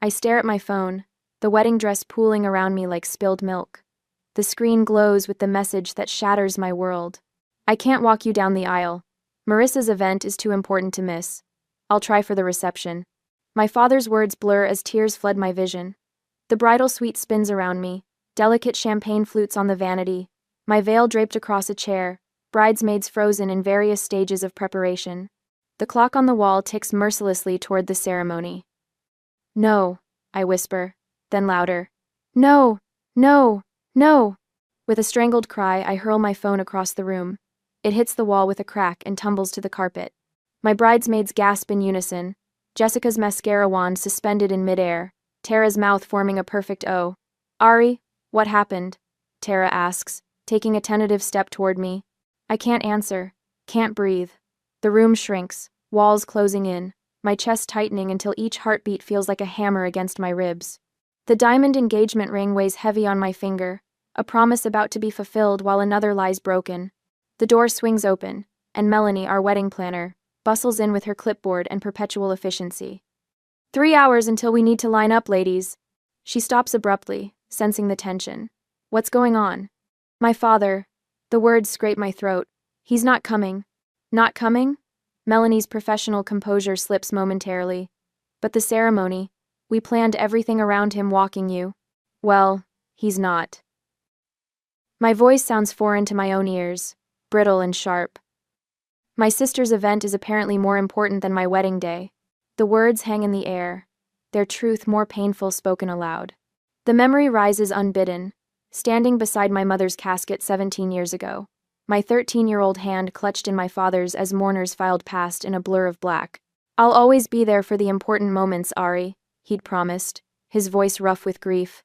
I stare at my phone, the wedding dress pooling around me like spilled milk. The screen glows with the message that shatters my world. I can't walk you down the aisle. Marissa's event is too important to miss. I'll try for the reception. My father's words blur as tears flood my vision. The bridal suite spins around me, delicate champagne flutes on the vanity, my veil draped across a chair, bridesmaids frozen in various stages of preparation. The clock on the wall ticks mercilessly toward the ceremony. No, I whisper, then louder. No, no, no. With a strangled cry, I hurl my phone across the room. It hits the wall with a crack and tumbles to the carpet. My bridesmaids gasp in unison, Jessica's mascara wand suspended in midair, Tara's mouth forming a perfect O. Ari, what happened? Tara asks, taking a tentative step toward me. I can't answer, can't breathe. The room shrinks, walls closing in, my chest tightening until each heartbeat feels like a hammer against my ribs. The diamond engagement ring weighs heavy on my finger, a promise about to be fulfilled while another lies broken. The door swings open, and Melanie, our wedding planner, bustles in with her clipboard and perpetual efficiency. 3 hours until we need to line up, ladies. She stops abruptly, sensing the tension. What's going on? My father. The words scrape my throat. He's not coming. Not coming? Melanie's professional composure slips momentarily. But the ceremony, we planned everything around him walking you. Well, he's not. My voice sounds foreign to my own ears, brittle and sharp. My sister's event is apparently more important than my wedding day. The words hang in the air, their truth more painful spoken aloud. The memory rises unbidden, standing beside my mother's casket 17 years ago, my 13-year-old hand clutched in my father's as mourners filed past in a blur of black. I'll always be there for the important moments, Ari, he'd promised, his voice rough with grief.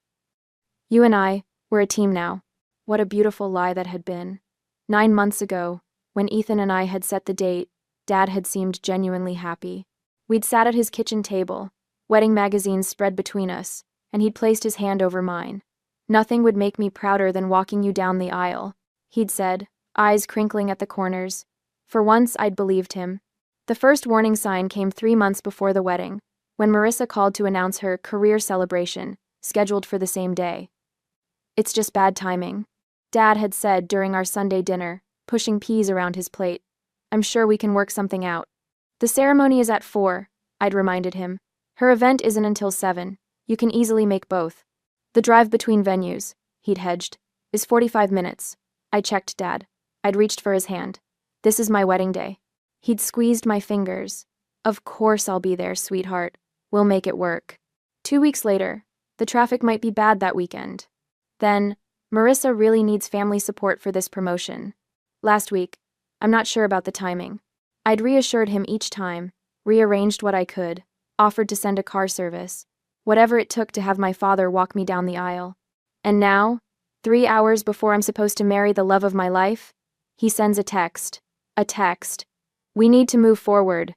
You and I, we're a team now. What a beautiful lie that had been. 9 months ago, when Ethan and I had set the date, Dad had seemed genuinely happy. We'd sat at his kitchen table, wedding magazines spread between us, and he'd placed his hand over mine. Nothing would make me prouder than walking you down the aisle, he'd said, eyes crinkling at the corners. For once, I'd believed him. The first warning sign came 3 months before the wedding, when Marissa called to announce her career celebration, scheduled for the same day. It's just bad timing, Dad had said during our Sunday dinner, pushing peas around his plate. I'm sure we can work something out. The ceremony is at 4, I'd reminded him. Her event isn't until 7. You can easily make both. The drive between venues, he'd hedged, is 45 minutes. I checked Dad. I'd reached for his hand. This is my wedding day. He'd squeezed my fingers. Of course I'll be there, sweetheart. We'll make it work. 2 weeks later, the traffic might be bad that weekend. Then, Marissa really needs family support for this promotion. Last week, I'm not sure about the timing. I'd reassured him each time, rearranged what I could, offered to send a car service, whatever it took to have my father walk me down the aisle. And now, 3 hours before I'm supposed to marry the love of my life, he sends a text. A text. We need to move forward,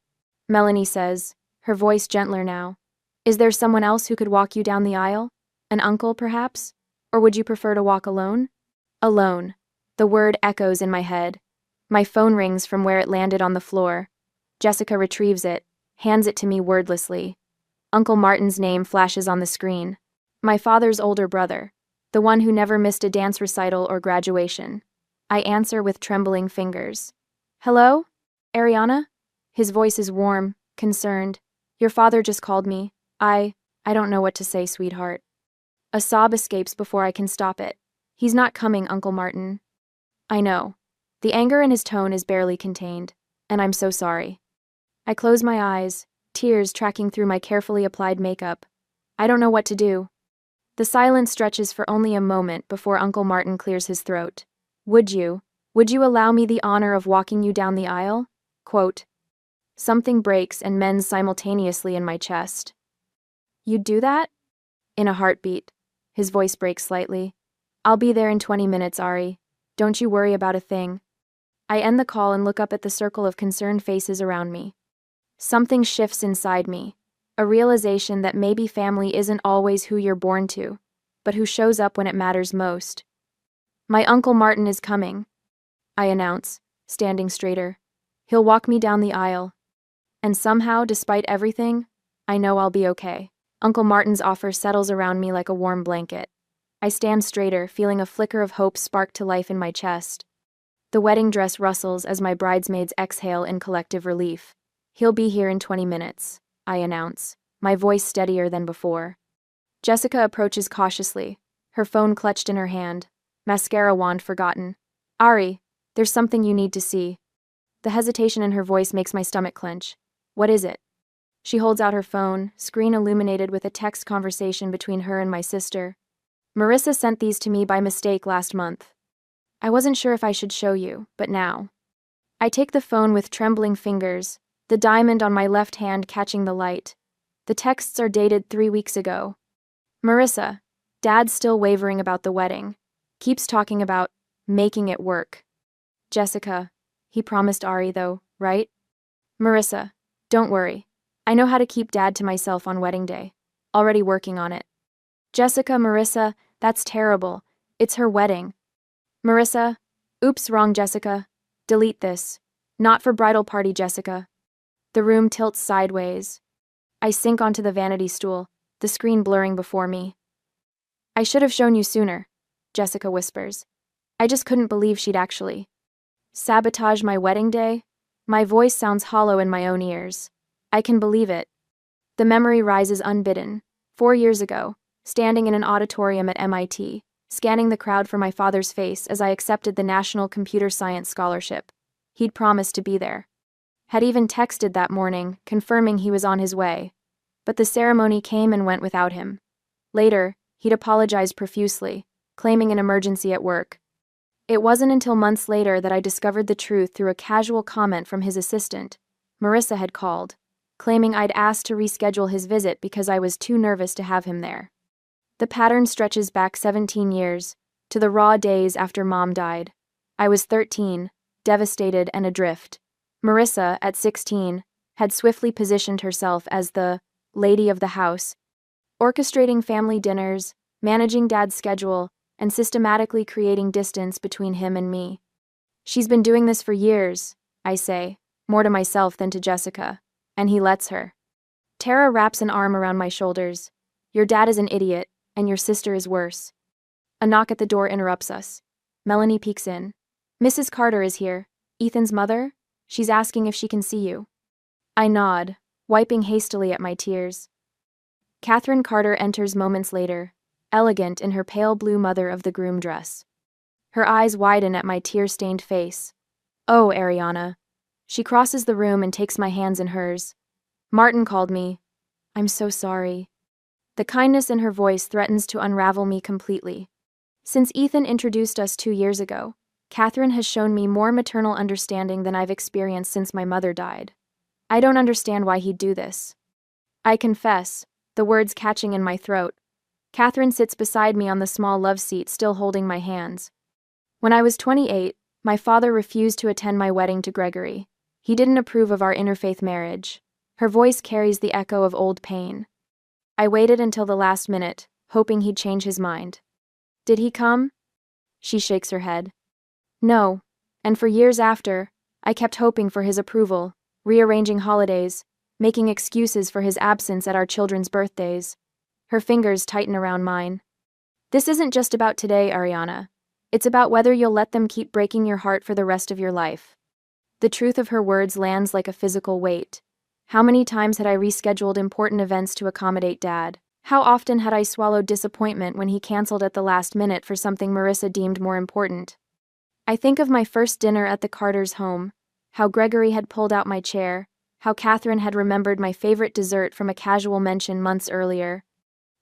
Melanie says, her voice gentler now. Is there someone else who could walk you down the aisle? An uncle, perhaps? Or would you prefer to walk alone? Alone. The word echoes in my head. My phone rings from where it landed on the floor. Jessica retrieves it, hands it to me wordlessly. Uncle Martin's name flashes on the screen. My father's older brother, the one who never missed a dance recital or graduation. I answer with trembling fingers. Hello? Ariana? His voice is warm, concerned. Your father just called me. I don't know what to say, sweetheart. A sob escapes before I can stop it. He's not coming, Uncle Martin. I know. The anger in his tone is barely contained, and I'm so sorry. I close my eyes, tears tracking through my carefully applied makeup. I don't know what to do. The silence stretches for only a moment before Uncle Martin clears his throat. Would you allow me the honor of walking you down the aisle? Quote. Something breaks and mends simultaneously in my chest. You'd do that? In a heartbeat. His voice breaks slightly. I'll be there in 20 minutes, Ari. Don't you worry about a thing. I end the call and look up at the circle of concerned faces around me. Something shifts inside me, a realization that maybe family isn't always who you're born to, but who shows up when it matters most. My Uncle Martin is coming, I announce, standing straighter. He'll walk me down the aisle. And somehow, despite everything, I know I'll be okay. Uncle Martin's offer settles around me like a warm blanket. I stand straighter, feeling a flicker of hope spark to life in my chest. The wedding dress rustles as my bridesmaids exhale in collective relief. He'll be here in 20 minutes, I announce, my voice steadier than before. Jessica approaches cautiously, her phone clutched in her hand, mascara wand forgotten. Ari, there's something you need to see. The hesitation in her voice makes my stomach clench. What is it? She holds out her phone, screen illuminated with a text conversation between her and my sister. Marissa sent these to me by mistake last month. I wasn't sure if I should show you, but now. I take the phone with trembling fingers, the diamond on my left hand catching the light. The texts are dated 3 weeks ago. Marissa, Dad's still wavering about the wedding. Keeps talking about making it work. Jessica, he promised Ari though, right? Marissa, don't worry. I know how to keep Dad to myself on wedding day. Already working on it. Jessica, Marissa, that's terrible. It's her wedding. Marissa, oops, wrong Jessica. Delete this. Not for bridal party, Jessica. The room tilts sideways. I sink onto the vanity stool, the screen blurring before me. I should have shown you sooner, Jessica whispers. I just couldn't believe she'd actually sabotage my wedding day. My voice sounds hollow in my own ears. I can believe it. The memory rises unbidden. 4 years ago, standing in an auditorium at MIT, scanning the crowd for my father's face as I accepted the National Computer Science Scholarship. He'd promised to be there. Had even texted that morning, confirming he was on his way. But the ceremony came and went without him. Later, he'd apologized profusely, claiming an emergency at work. It wasn't until months later that I discovered the truth through a casual comment from his assistant. Marissa had called, claiming I'd asked to reschedule his visit because I was too nervous to have him there. The pattern stretches back 17 years, to the raw days after Mom died. I was 13, devastated and adrift. Marissa, at 16, had swiftly positioned herself as the lady of the house, orchestrating family dinners, managing Dad's schedule, and systematically creating distance between him and me. She's been doing this for years, I say, more to myself than to Jessica, and he lets her. Tara wraps an arm around my shoulders. Your dad is an idiot, and your sister is worse. A knock at the door interrupts us. Melanie peeks in. Mrs. Carter is here. Ethan's mother? She's asking if she can see you. I nod, wiping hastily at my tears. Catherine Carter enters moments later, elegant in her pale blue mother of the groom dress. Her eyes widen at my tear-stained face. Oh, Ariana. She crosses the room and takes my hands in hers. Martin called me. I'm so sorry. The kindness in her voice threatens to unravel me completely. Since Ethan introduced us 2 years ago, Catherine has shown me more maternal understanding than I've experienced since my mother died. I don't understand why he'd do this. I confess, the words catching in my throat. Catherine sits beside me on the small love seat, still holding my hands. When I was 28, my father refused to attend my wedding to Gregory. He didn't approve of our interfaith marriage. Her voice carries the echo of old pain. I waited until the last minute, hoping he'd change his mind. Did he come? She shakes her head. No, and for years after, I kept hoping for his approval, rearranging holidays, making excuses for his absence at our children's birthdays. Her fingers tighten around mine. This isn't just about today, Ariana. It's about whether you'll let them keep breaking your heart for the rest of your life. The truth of her words lands like a physical weight. How many times had I rescheduled important events to accommodate Dad? How often had I swallowed disappointment when he canceled at the last minute for something Marissa deemed more important? I think of my first dinner at the Carters' home, how Gregory had pulled out my chair, how Catherine had remembered my favorite dessert from a casual mention months earlier,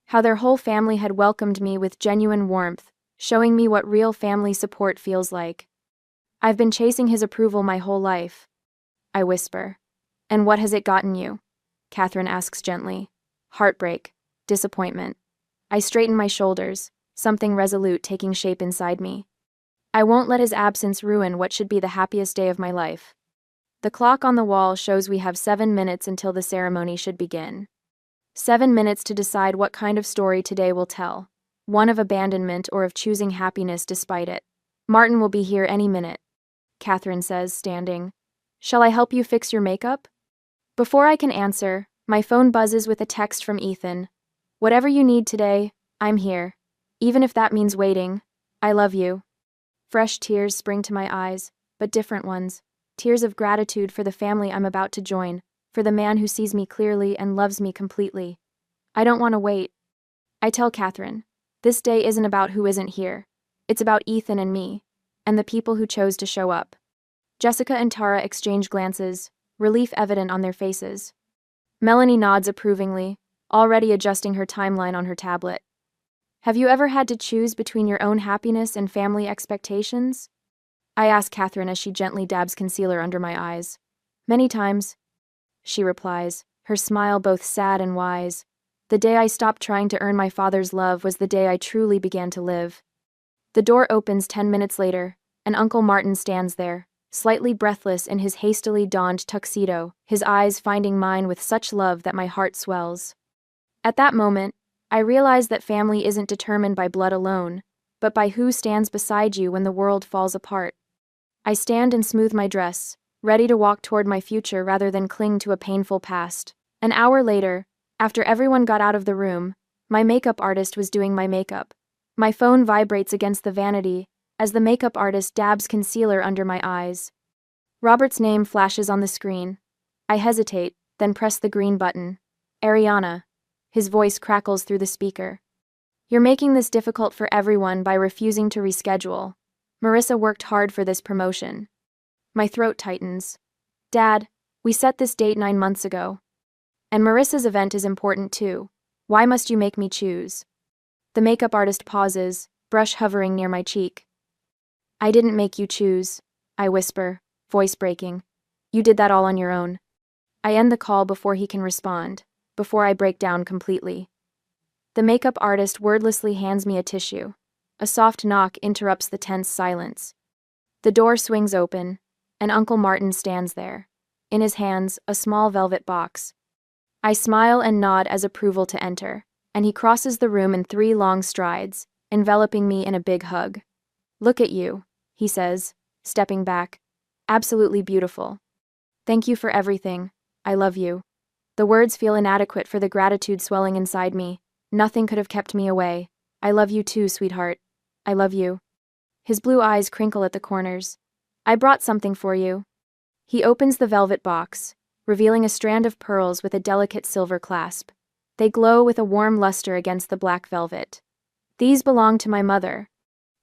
how their whole family had welcomed me with genuine warmth, showing me what real family support feels like. I've been chasing his approval my whole life. I whisper. And what has it gotten you? Catherine asks gently. Heartbreak. Disappointment. I straighten my shoulders, something resolute taking shape inside me. I won't let his absence ruin what should be the happiest day of my life. The clock on the wall shows we have 7 minutes until the ceremony should begin. 7 minutes to decide what kind of story today will tell. One of abandonment or of choosing happiness despite it. Martin will be here any minute, Catherine says, standing. Shall I help you fix your makeup? Before I can answer, my phone buzzes with a text from Ethan. Whatever you need today, I'm here. Even if that means waiting, I love you. Fresh tears spring to my eyes, but different ones. Tears of gratitude for the family I'm about to join, for the man who sees me clearly and loves me completely. I don't want to wait. I tell Catherine, this day isn't about who isn't here. It's about Ethan and me, and the people who chose to show up. Jessica and Tara exchange glances, relief evident on their faces. Melanie nods approvingly, already adjusting her timeline on her tablet. Have you ever had to choose between your own happiness and family expectations? I ask Catherine as she gently dabs concealer under my eyes. Many times, she replies, her smile both sad and wise. The day I stopped trying to earn my father's love was the day I truly began to live. The door opens 10 minutes later, and Uncle Martin stands there, slightly breathless in his hastily donned tuxedo, his eyes finding mine with such love that my heart swells. At that moment, I realize that family isn't determined by blood alone, but by who stands beside you when the world falls apart. I stand and smooth my dress, ready to walk toward my future rather than cling to a painful past. An hour later, after everyone got out of the room, my makeup artist was doing my makeup. My phone vibrates against the vanity as the makeup artist dabs concealer under my eyes. Robert's name flashes on the screen. I hesitate, then press the green button. Ariana. His voice crackles through the speaker. You're making this difficult for everyone by refusing to reschedule. Marissa worked hard for this promotion. My throat tightens. Dad, we set this date 9 months ago. And Marissa's event is important too. Why must you make me choose? The makeup artist pauses, brush hovering near my cheek. I didn't make you choose, I whisper, voice breaking. You did that all on your own. I end the call before he can respond, before I break down completely. The makeup artist wordlessly hands me a tissue. A soft knock interrupts the tense silence. The door swings open, and Uncle Martin stands there. In his hands, a small velvet box. I smile and nod as approval to enter, and he crosses the room in 3 long strides, enveloping me in a big hug. Look at you, he says, stepping back. Absolutely beautiful. Thank you for everything. I love you. The words feel inadequate for the gratitude swelling inside me. Nothing could have kept me away. I love you too, sweetheart. I love you. His blue eyes crinkle at the corners. I brought something for you. He opens the velvet box, revealing a strand of pearls with a delicate silver clasp. They glow with a warm luster against the black velvet. These belong to my mother,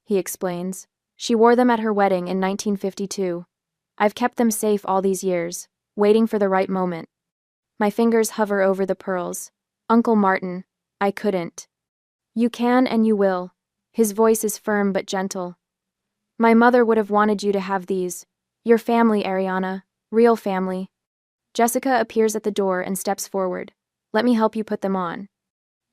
he explains. She wore them at her wedding in 1952. I've kept them safe all these years, waiting for the right moment. My fingers hover over the pearls. Uncle Martin, I couldn't. You can and you will. His voice is firm but gentle. My mother would have wanted you to have these. Your family, Ariana. Real family. Jessica appears at the door and steps forward. Let me help you put them on.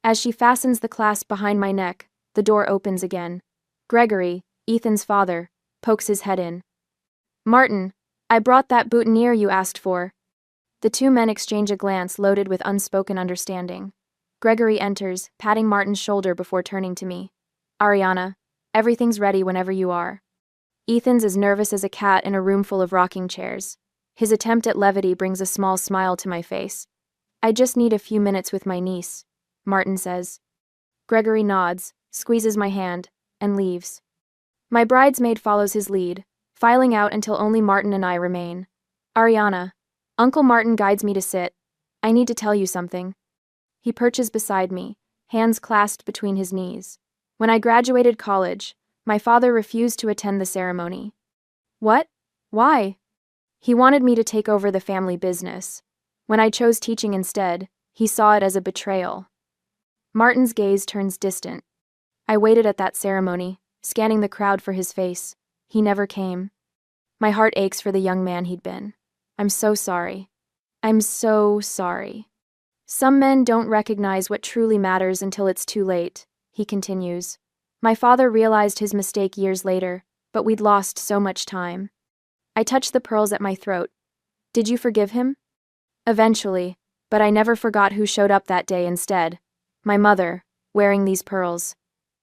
As she fastens the clasp behind my neck, the door opens again. Gregory, Ethan's father, pokes his head in. Martin, I brought that boutonniere you asked for. The 2 men exchange a glance loaded with unspoken understanding. Gregory enters, patting Martin's shoulder before turning to me. Ariana, everything's ready whenever you are. Ethan's as nervous as a cat in a room full of rocking chairs. His attempt at levity brings a small smile to my face. I just need a few minutes with my niece, Martin says. Gregory nods, squeezes my hand, and leaves. My bridesmaid follows his lead, filing out until only Martin and I remain. Ariana, Uncle Martin guides me to sit. I need to tell you something. He perches beside me, hands clasped between his knees. When I graduated college, my father refused to attend the ceremony. What? Why? He wanted me to take over the family business. When I chose teaching instead, he saw it as a betrayal. Martin's gaze turns distant. I waited at that ceremony, scanning the crowd for his face. He never came. My heart aches for the young man he'd been. I'm so sorry. I'm so sorry. Some men don't recognize what truly matters until it's too late, he continues. My father realized his mistake years later, but we'd lost so much time. I touched the pearls at my throat. Did you forgive him? Eventually, but I never forgot who showed up that day instead. My mother, wearing these pearls.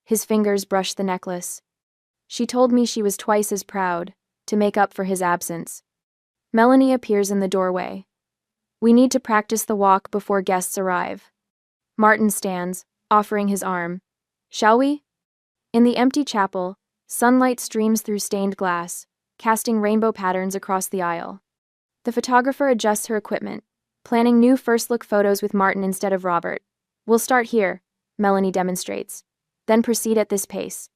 His fingers brushed the necklace. She told me she was twice as proud, to make up for his absence. Melanie appears in the doorway. We need to practice the walk before guests arrive. Martin stands, offering his arm. Shall we? In the empty chapel, sunlight streams through stained glass, casting rainbow patterns across the aisle. The photographer adjusts her equipment, planning new first-look photos with Martin instead of Robert. We'll start here, Melanie demonstrates, then proceed at this pace.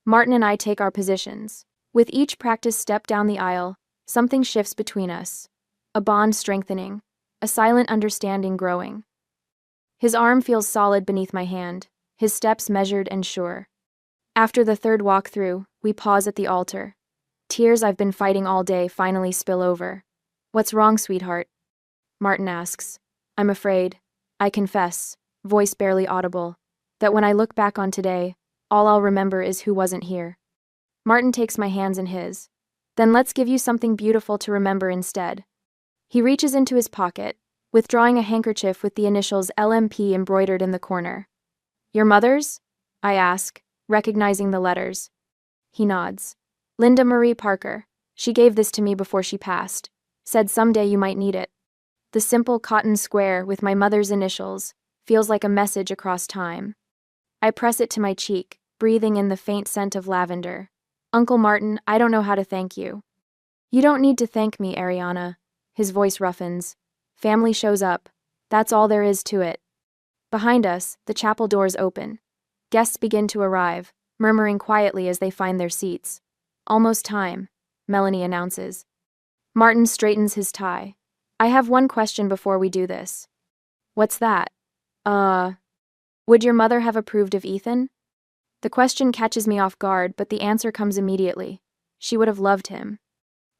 Martin and I take our positions. With each practice step down the aisle, something shifts between us. A bond strengthening, a silent understanding growing. His arm feels solid beneath my hand, his steps measured and sure. After the third walk through, we pause at the altar. Tears I've been fighting all day finally spill over. What's wrong, sweetheart? Martin asks. I'm afraid, I confess, voice barely audible, that when I look back on today, all I'll remember is who wasn't here. Martin takes my hands in his. Then let's give you something beautiful to remember instead. He reaches into his pocket, withdrawing a handkerchief with the initials LMP embroidered in the corner. Your mother's? I ask, recognizing the letters. He nods. Linda Marie Parker. She gave this to me before she passed. Said someday you might need it. The simple cotton square with my mother's initials feels like a message across time. I press it to my cheek, breathing in the faint scent of lavender. Uncle Martin, I don't know how to thank you. You don't need to thank me, Ariana. His voice roughens. Family shows up. That's all there is to it. Behind us, the chapel doors open. Guests begin to arrive, murmuring quietly as they find their seats. Almost time, Melanie announces. Martin straightens his tie. I have one question before we do this. What's that? Would your mother have approved of Ethan? The question catches me off guard, but the answer comes immediately. She would have loved him.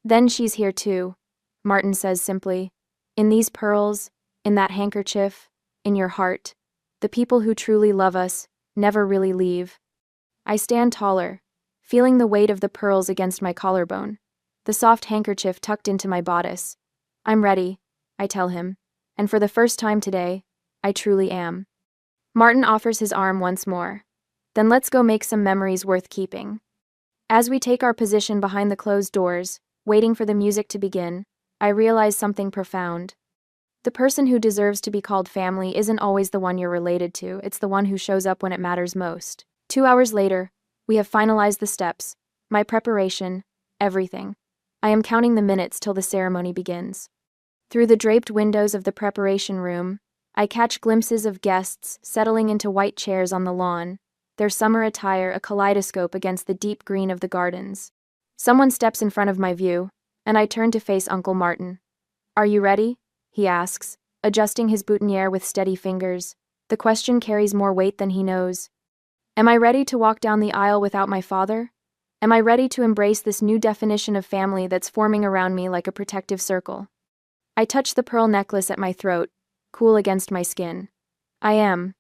Then she's here too, Martin says simply. In these pearls, in that handkerchief, in your heart. The people who truly love us never really leave. I stand taller, feeling the weight of the pearls against my collarbone, the soft handkerchief tucked into my bodice. I'm ready, I tell him, and for the first time today, I truly am. Martin offers his arm once more. Then let's go make some memories worth keeping. As we take our position behind the closed doors, waiting for the music to begin, I realize something profound. The person who deserves to be called family isn't always the one you're related to, it's the one who shows up when it matters most. 2 hours later, we have finalized the steps, my preparation, everything. I am counting the minutes till the ceremony begins. Through the draped windows of the preparation room, I catch glimpses of guests settling into white chairs on the lawn, their summer attire a kaleidoscope against the deep green of the gardens. Someone steps in front of my view, and I turn to face Uncle Martin. Are you ready? He asks, adjusting his boutonniere with steady fingers. The question carries more weight than he knows. Am I ready to walk down the aisle without my father? Am I ready to embrace this new definition of family that's forming around me like a protective circle? I touch the pearl necklace at my throat, cool against my skin. I am.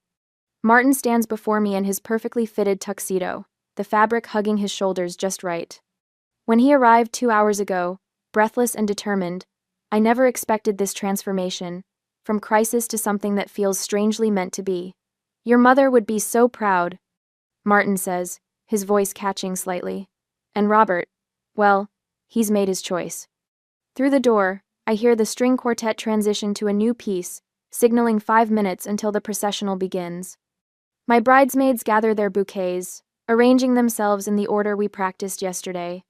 Martin stands before me in his perfectly fitted tuxedo, the fabric hugging his shoulders just right. When he arrived 2 hours ago, breathless and determined, I never expected this transformation, from crisis to something that feels strangely meant to be. Your mother would be so proud, Martin says, his voice catching slightly. And Robert, well, he's made his choice. Through the door, I hear the string quartet transition to a new piece, signaling 5 minutes until the processional begins. My bridesmaids gather their bouquets, arranging themselves in the order we practiced yesterday.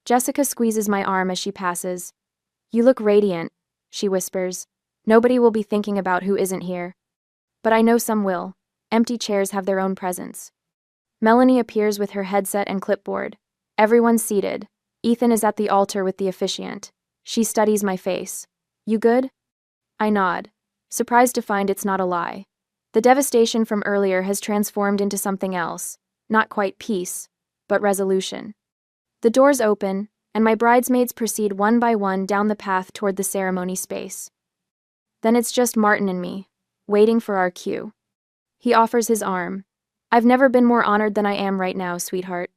Jessica squeezes my arm as she passes. You look radiant, she whispers. Nobody will be thinking about who isn't here. But I know some will. Empty chairs have their own presence. Melanie appears with her headset and clipboard. Everyone's seated. Ethan is at the altar with the officiant. She studies my face. You good? I nod, surprised to find it's not a lie. The devastation from earlier has transformed into something else. Not quite peace, but resolution. The doors open, and my bridesmaids proceed one by one down the path toward the ceremony space. Then it's just Martin and me, waiting for our cue. He offers his arm. I've never been more honored than I am right now, sweetheart.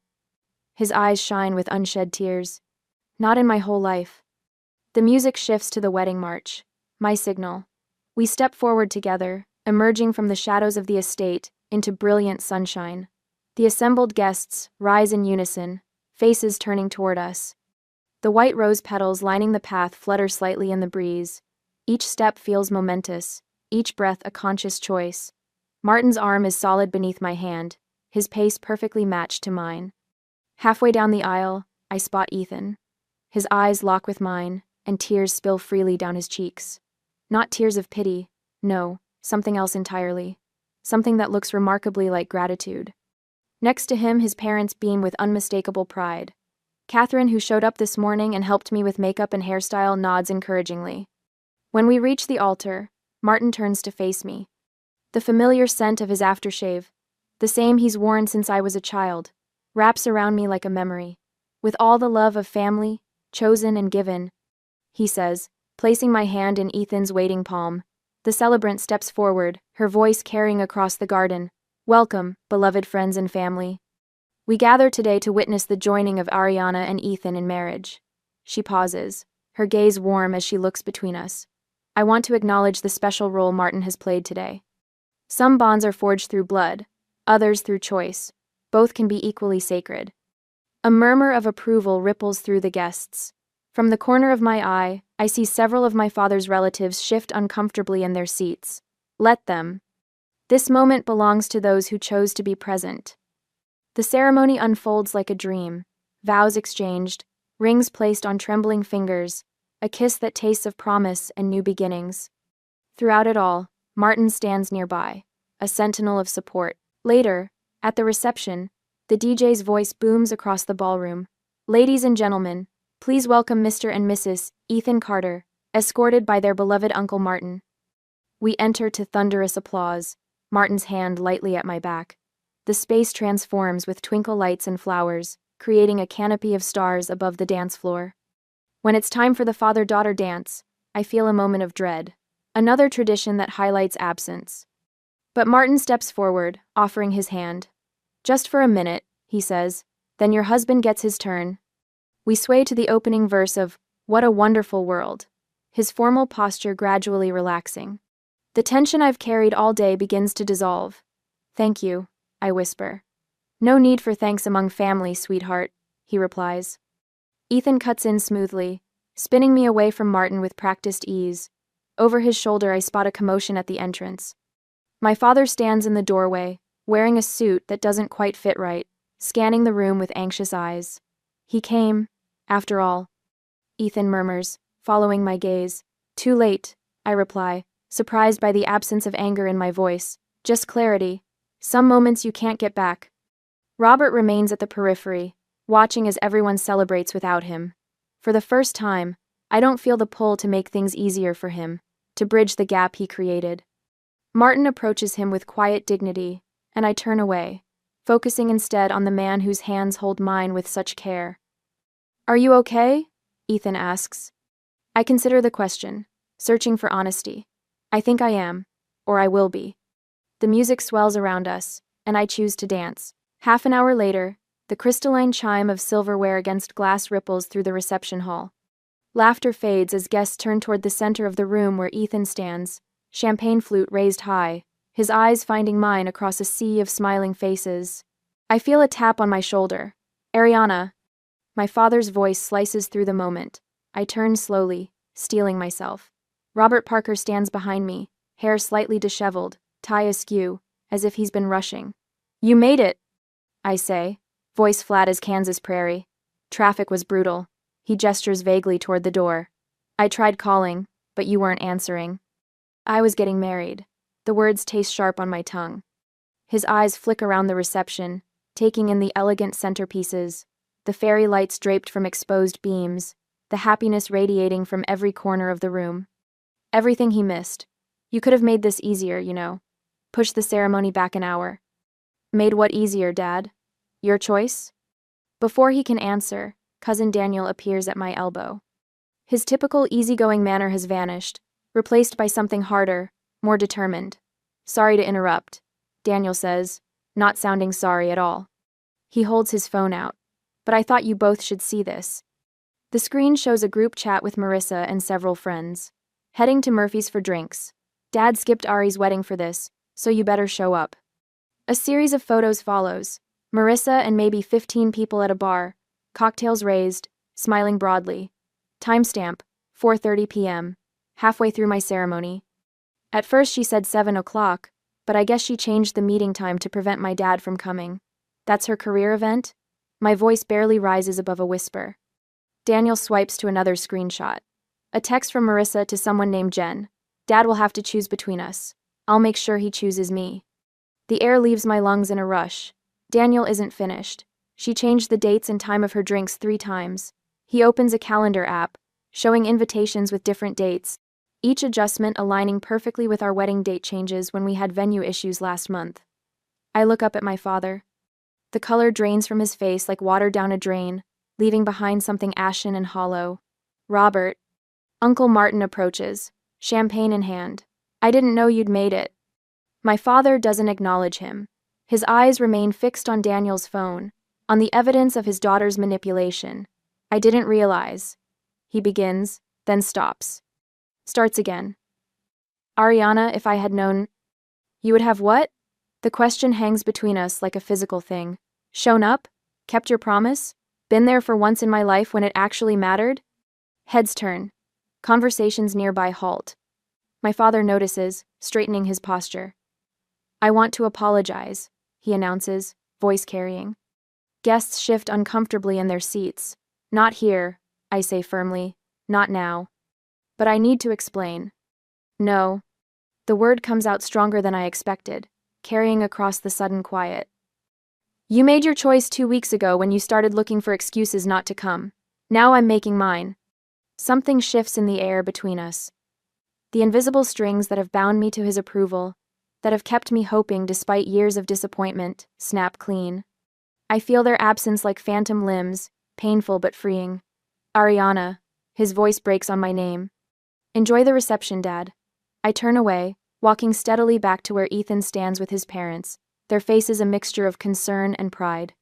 His eyes shine with unshed tears. Not in my whole life. The music shifts to the wedding march, my signal. We step forward together, emerging from the shadows of the estate into brilliant sunshine. The assembled guests rise in unison, faces turning toward us. The white rose petals lining the path flutter slightly in the breeze. Each step feels momentous, each breath a conscious choice. Martin's arm is solid beneath my hand, his pace perfectly matched to mine. Halfway down the aisle, I spot Ethan. His eyes lock with mine, and tears spill freely down his cheeks. Not tears of pity, no, something else entirely. Something that looks remarkably like gratitude. Next to him, his parents beam with unmistakable pride. Catherine, who showed up this morning and helped me with makeup and hairstyle, nods encouragingly. When we reach the altar, Martin turns to face me. The familiar scent of his aftershave, the same he's worn since I was a child, wraps around me like a memory. With all the love of family, chosen and given, he says, placing my hand in Ethan's waiting palm. The celebrant steps forward, her voice carrying across the garden. Welcome, beloved friends and family. We gather today to witness the joining of Ariana and Ethan in marriage. She pauses, her gaze warm as she looks between us. I want to acknowledge the special role Martin has played today. Some bonds are forged through blood, others through choice. Both can be equally sacred. A murmur of approval ripples through the guests. From the corner of my eye, I see several of my father's relatives shift uncomfortably in their seats. Let them. This moment belongs to those who chose to be present. The ceremony unfolds like a dream. Vows exchanged, rings placed on trembling fingers, a kiss that tastes of promise and new beginnings. Throughout it all, Martin stands nearby, a sentinel of support. Later, at the reception, the DJ's voice booms across the ballroom. Ladies and gentlemen, please welcome Mr. and Mrs. Ethan Carter, escorted by their beloved Uncle Martin. We enter to thunderous applause, Martin's hand lightly at my back. The space transforms with twinkle lights and flowers, creating a canopy of stars above the dance floor. When it's time for the father-daughter dance, I feel a moment of dread, another tradition that highlights absence. But Martin steps forward, offering his hand. Just for a minute, he says, then your husband gets his turn. We sway to the opening verse of What a Wonderful World, his formal posture gradually relaxing. The tension I've carried all day begins to dissolve. Thank you, I whisper. No need for thanks among family, sweetheart, he replies. Ethan cuts in smoothly, spinning me away from Martin with practiced ease. Over his shoulder, I spot a commotion at the entrance. My father stands in the doorway, wearing a suit that doesn't quite fit right, scanning the room with anxious eyes. He came, after all, Ethan murmurs, following my gaze. Too late, I reply, surprised by the absence of anger in my voice. Just clarity. Some moments you can't get back. Robert remains at the periphery, watching as everyone celebrates without him. For the first time, I don't feel the pull to make things easier for him, to bridge the gap he created. Martin approaches him with quiet dignity, and I turn away, focusing instead on the man whose hands hold mine with such care. Are you okay? Ethan asks. I consider the question, searching for honesty. I think I am, or I will be. The music swells around us, and I choose to dance. Half an hour later, the crystalline chime of silverware against glass ripples through the reception hall. Laughter fades as guests turn toward the center of the room where Ethan stands, champagne flute raised high, his eyes finding mine across a sea of smiling faces. I feel a tap on my shoulder. Ariana. My father's voice slices through the moment. I turn slowly, steeling myself. Robert Parker stands behind me, hair slightly disheveled, tie askew, as if he's been rushing. You made it, I say, voice flat as Kansas prairie. Traffic was brutal. He gestures vaguely toward the door. I tried calling, but you weren't answering. I was getting married. The words taste sharp on my tongue. His eyes flick around the reception, taking in the elegant centerpieces, the fairy lights draped from exposed beams, the happiness radiating from every corner of the room. Everything he missed. You could have made this easier, you know. Push the ceremony back an hour. Made what easier, Dad? Your choice? Before he can answer, Cousin Daniel appears at my elbow. His typical easygoing manner has vanished, replaced by something harder, more determined. Sorry to interrupt, Daniel says, not sounding sorry at all. He holds his phone out. But I thought you both should see this. The screen shows a group chat with Marissa and several friends. Heading to Murphy's for drinks. Dad skipped Ari's wedding for this, so you better show up. A series of photos follows. Marissa and maybe 15 people at a bar, cocktails raised, smiling broadly. Timestamp, 4:30 p.m., halfway through my ceremony. At first she said 7 o'clock, but I guess she changed the meeting time to prevent my dad from coming. That's her career event? My voice barely rises above a whisper. Daniel swipes to another screenshot. A text from Marissa to someone named Jen. Dad will have to choose between us. I'll make sure he chooses me. The air leaves my lungs in a rush. Daniel isn't finished. She changed the dates and time of her drinks 3 times. He opens a calendar app, showing invitations with different dates, each adjustment aligning perfectly with our wedding date changes when we had venue issues last month. I look up at my father. The color drains from his face like water down a drain, leaving behind something ashen and hollow. Robert. Uncle Martin approaches, champagne in hand. I didn't know you'd made it. My father doesn't acknowledge him. His eyes remain fixed on Daniel's phone, on the evidence of his daughter's manipulation. I didn't realize. He begins, then stops. Starts again. Ariana, if I had known... You would have what? The question hangs between us like a physical thing. Shown up? Kept your promise? Been there for once in my life when it actually mattered? Heads turn. Conversations nearby halt. My father notices, straightening his posture. I want to apologize, he announces, voice carrying. Guests shift uncomfortably in their seats. Not here, I say firmly. Not now. But I need to explain. No. The word comes out stronger than I expected, carrying across the sudden quiet. You made your choice 2 weeks ago when you started looking for excuses not to come. Now I'm making mine. Something shifts in the air between us. The invisible strings that have bound me to his approval, that have kept me hoping despite years of disappointment, snap clean. I feel their absence like phantom limbs, painful but freeing. Ariana. His voice breaks on my name. Enjoy the reception, Dad. I turn away, walking steadily back to where Ethan stands with his parents, their faces a mixture of concern and pride.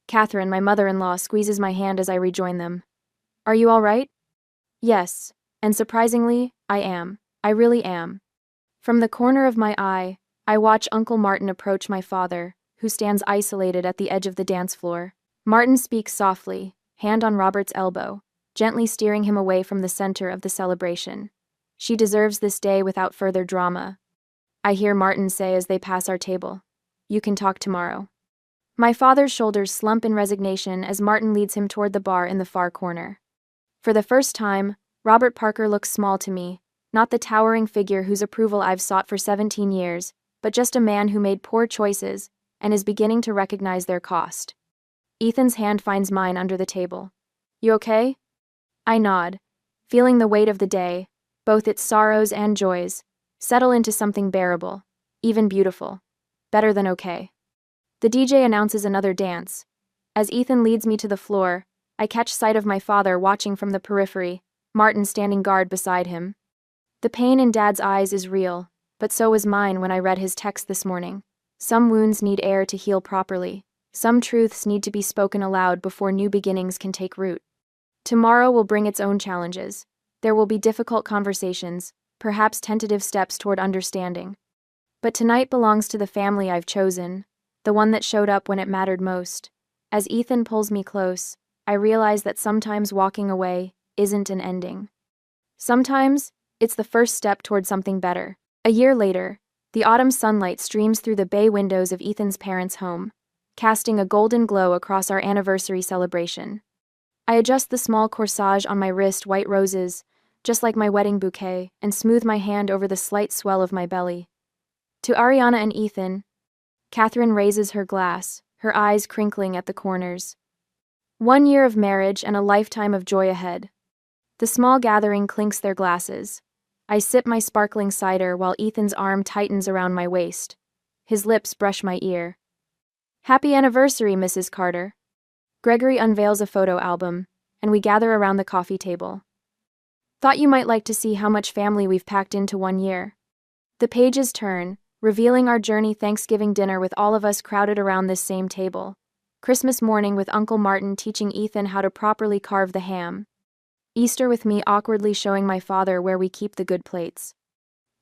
Catherine, my mother-in-law, squeezes my hand as I rejoin them. Are you all right? Yes, and surprisingly, I am. I really am. From the corner of my eye, I watch Uncle Martin approach my father, who stands isolated at the edge of the dance floor. Martin speaks softly, hand on Robert's elbow, gently steering him away from the center of the celebration. She deserves this day without further drama. I hear Martin say as they pass our table. You can talk tomorrow. My father's shoulders slump in resignation as Martin leads him toward the bar in the far corner. For the first time, Robert Parker looks small to me, not the towering figure whose approval I've sought for 17 years, but just a man who made poor choices and is beginning to recognize their cost. Ethan's hand finds mine under the table. You okay? I nod, feeling the weight of the day, both its sorrows and joys, settle into something bearable, even beautiful, better than okay. The DJ announces another dance. As Ethan leads me to the floor, I catch sight of my father watching from the periphery, Martin standing guard beside him. The pain in Dad's eyes is real, but so was mine when I read his text this morning. Some wounds need air to heal properly. Some truths need to be spoken aloud before new beginnings can take root. Tomorrow will bring its own challenges. There will be difficult conversations, perhaps tentative steps toward understanding. But tonight belongs to the family I've chosen, the one that showed up when it mattered most. As Ethan pulls me close, I realize that sometimes walking away isn't an ending. Sometimes, it's the first step toward something better. A year later, the autumn sunlight streams through the bay windows of Ethan's parents' home, casting a golden glow across our anniversary celebration. I adjust the small corsage on my wrist, white roses, just like my wedding bouquet, and smooth my hand over the slight swell of my belly. To Ariana and Ethan, Catherine raises her glass, her eyes crinkling at the corners. 1 year of marriage and a lifetime of joy ahead. The small gathering clinks their glasses. I sip my sparkling cider while Ethan's arm tightens around my waist. His lips brush my ear. Happy anniversary, Mrs. Carter. Gregory unveils a photo album, and we gather around the coffee table. Thought you might like to see how much family we've packed into 1 year. The pages turn, revealing our journey: Thanksgiving dinner with all of us crowded around this same table. Christmas morning with Uncle Martin teaching Ethan how to properly carve the ham. Easter with me awkwardly showing my father where we keep the good plates.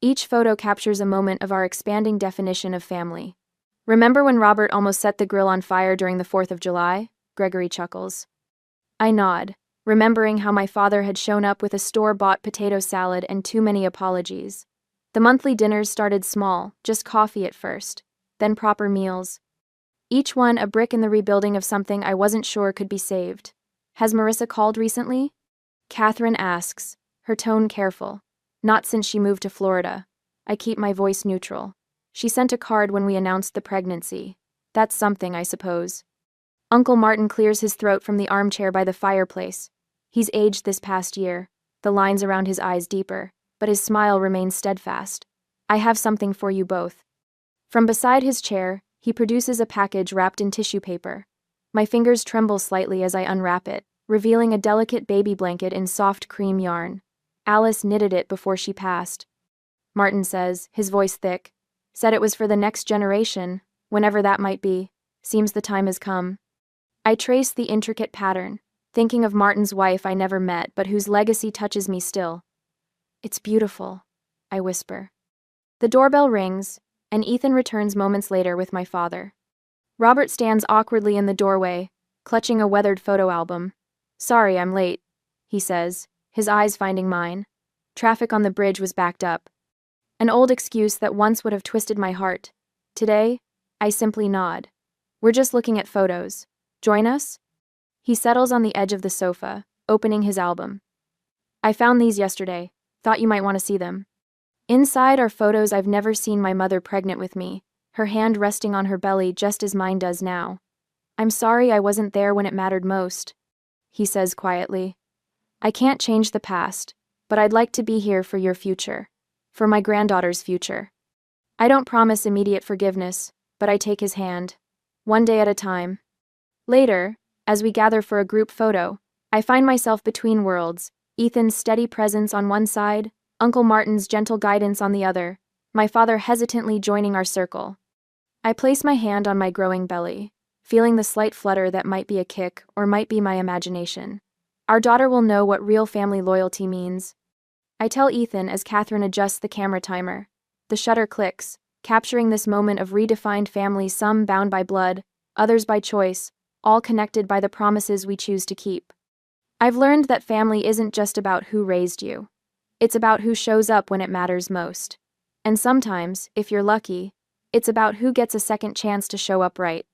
Each photo captures a moment of our expanding definition of family. Remember when Robert almost set the grill on fire during the 4th of July? Gregory chuckles. I nod, remembering how my father had shown up with a store-bought potato salad and too many apologies. The monthly dinners started small, just coffee at first, then proper meals. Each one a brick in the rebuilding of something I wasn't sure could be saved. Has Marissa called recently? Catherine asks, her tone careful. Not since she moved to Florida. I keep my voice neutral. She sent a card when we announced the pregnancy. That's something, I suppose. Uncle Martin clears his throat from the armchair by the fireplace. He's aged this past year, the lines around his eyes deeper, but his smile remains steadfast. I have something for you both. From beside his chair, he produces a package wrapped in tissue paper. My fingers tremble slightly as I unwrap it, revealing a delicate baby blanket in soft cream yarn. Alice knitted it before she passed. Martin says, his voice thick. Said it was for the next generation, whenever that might be. Seems the time has come. I trace the intricate pattern, thinking of Martin's wife I never met but whose legacy touches me still. It's beautiful, I whisper. The doorbell rings, and Ethan returns moments later with my father. Robert stands awkwardly in the doorway, clutching a weathered photo album. Sorry, I'm late, he says, his eyes finding mine. Traffic on the bridge was backed up. An old excuse that once would have twisted my heart. Today, I simply nod. We're just looking at photos. Join us? He settles on the edge of the sofa, opening his album. I found these yesterday. Thought you might want to see them. Inside are photos I've never seen my mother pregnant with me, her hand resting on her belly just as mine does now. I'm sorry I wasn't there when it mattered most, he says quietly. I can't change the past, but I'd like to be here for your future. For my granddaughter's future. I don't promise immediate forgiveness, but I take his hand. One day at a time. Later, as we gather for a group photo, I find myself between worlds, Ethan's steady presence on one side, Uncle Martin's gentle guidance on the other, my father hesitantly joining our circle. I place my hand on my growing belly, feeling the slight flutter that might be a kick or might be my imagination. Our daughter will know what real family loyalty means. I tell Ethan as Catherine adjusts the camera timer. The shutter clicks, capturing this moment of redefined families, some bound by blood, others by choice, all connected by the promises we choose to keep. I've learned that family isn't just about who raised you. It's about who shows up when it matters most. And sometimes, if you're lucky, it's about who gets a second chance to show up right.